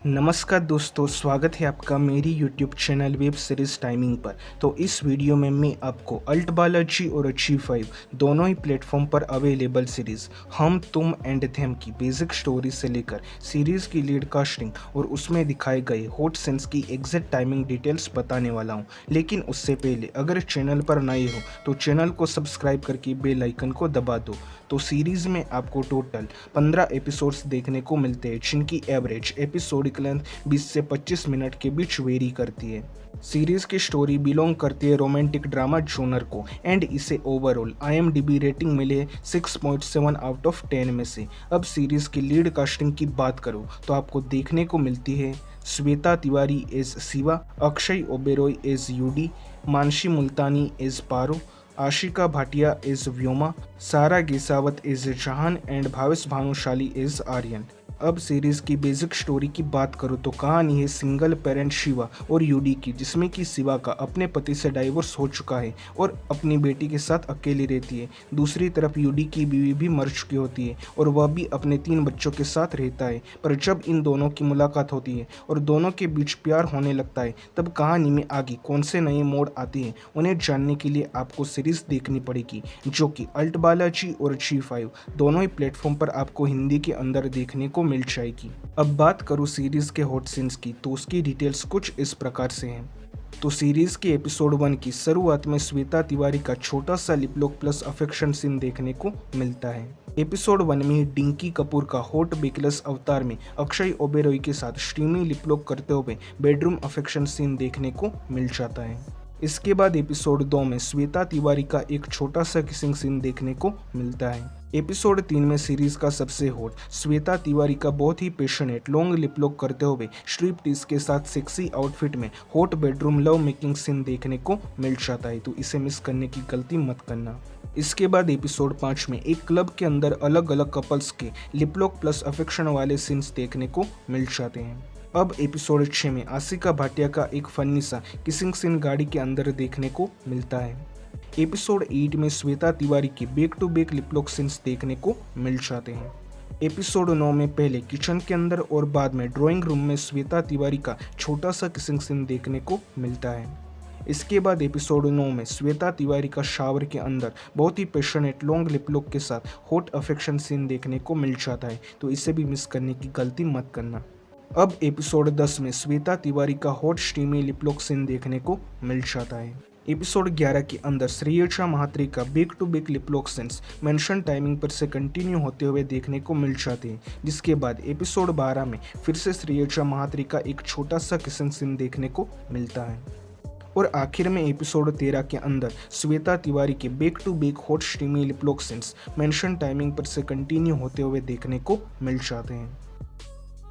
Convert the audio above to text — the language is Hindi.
नमस्कार दोस्तों, स्वागत है आपका मेरी YouTube channel web series timing पर। तो इस वीडियो में मैं आपको अल्ट बालाजी और G5 दोनों ही प्लेटफॉर्म पर अवेलेबल सीरीज़ हम तुम एंड थेम की बेसिक स्टोरी से लेकर सीरीज़ की लीड कास्टिंग और उसमें दिखाए गए हॉट सीन्स की एग्जैक्ट टाइमिंग डिटेल्स बताने वाला हूँ। लेकिन उससे पहले अगर चैनल पर नए हो तो चैनल को सब्सक्राइब करके बेल आइकन को दबा दो। तो सीरीज़ में आपको टोटल 15 एपिसोड्स देखने को मिलते हैं, जिनकी एवरेज एपिसोडिक लेंथ 20 से 25 मिनट के बीच वेरी करती है। सीरीज़ की स्टोरी बिलोंग करती है रोमांटिक ड्रामा जॉनर को एंड इसे ओवरऑल IMDb रेटिंग मिले 6.7 आउट ऑफ 10 में से। अब सीरीज़ की लीड कास्टिंग की बात करूँ तो आपको देखने को मिलती है Shweta Tiwari as Shiva, Akshay Oberoi as Yudi, Mansi Multani as Paro, Aashika Bhatia as Vyoma, Sara Gisawat as Jahan and Bhavesh Bhanushali as Aryan. अब सीरीज की बेसिक स्टोरी की बात करूँ तो कहानी है सिंगल पेरेंट शिवा और यूडी की, जिसमें कि शिवा का अपने पति से डाइवोर्स हो चुका है और अपनी बेटी के साथ अकेली रहती है। दूसरी तरफ यूडी की बीवी भी मर चुकी होती है और वह भी अपने 3 बच्चों के साथ रहता है। पर जब इन दोनों की मुलाकात होती है और दोनों के बीच प्यार होने लगता है, तब कहानी में आगे कौन से नए मोड़ आते हैं उन्हें जानने के लिए आपको सीरीज देखनी पड़ेगी, जो कि अल्ट बालाजी और G5 दोनों ही प्लेटफॉर्म पर आपको हिंदी के अंदर देखने को मिल जाएगी। अब बात करूं सीरीज के हॉट सीन्स की तो उसकी डिटेल्स कुछ इस प्रकार से हैं। तो सीरीज के एपिसोड 1 की शुरुआत में श्वेता तिवारी का छोटा सा लिपलॉक प्लस अफेक्शन सीन देखने को मिलता है। एपिसोड 1 में डिंकी कपूर का हॉट बेकलेस अवतार में अक्षय ओबेरॉय के साथ स्ट्रीमी लिपलॉक करते हुए बेडरूम अफेक्शन सीन देखने को मिल जाता है। इसके बाद एपिसोड 2 में श्वेता तिवारी का एक छोटा सा किसिंग सीन देखने को मिलता है। एपिसोड 3 में सीरीज का सबसे हॉट श्वेता तिवारी का बहुत ही पैशनेट लॉन्ग लिपलॉक करते हुए स्ट्रिप टीज के साथ सेक्सी आउटफिट में hot bedroom love making scene देखने को मिल जाता है, तो इसे मिस करने की गलती मत करना। इसके बाद एपिसोड 5 में एक क्लब के अंदर अलग अलग कपल्स के लिपलॉक प्लस अफेक्शन वाले सीन्स देखने को मिल जाते हैं। अब एपिसोड 6 में आशिका भाटिया का एक फनी सा किसिंग सीन गाड़ी के अंदर देखने को मिलता है। एपिसोड 8 में श्वेता तिवारी के back to back lip lock scenes देखने को मिल जाते हैं। एपिसोड 9 में पहले किचन के अंदर और बाद में ड्राइंग रूम में श्वेता तिवारी का छोटा सा किसिंग सीन देखने को मिलता है। इसके बाद एपिसोड 9 में श्वेता तिवारी का शावर के अंदर बहुत ही पैशनेट लॉन्ग लिपलॉक के साथ हॉट अफेक्शन सीन देखने को मिल जाता है, तो इसे भी मिस करने की गलती मत करना। अब एपिसोड 10 में श्वेता तिवारी का हॉट स्ट्रीमी लिपलॉक सीन देखने को मिल जाता है। एपिसोड 11 के अंदर श्रेयसा महात्री का back to back lip lock scenes mention timing पर से कंटिन्यू होते हुए देखने को मिल जाते हैं, जिसके बाद एपिसोड 12 में फिर से श्रेयसा महात्री का एक छोटा सा किसिंग सीन देखने को मिलता है। और आखिर में एपिसोड 13 के अंदर श्वेता तिवारी के back to back hot steamy lip lock scenes mention timing पर से कंटिन्यू होते हुए देखने को मिल जाते हैं।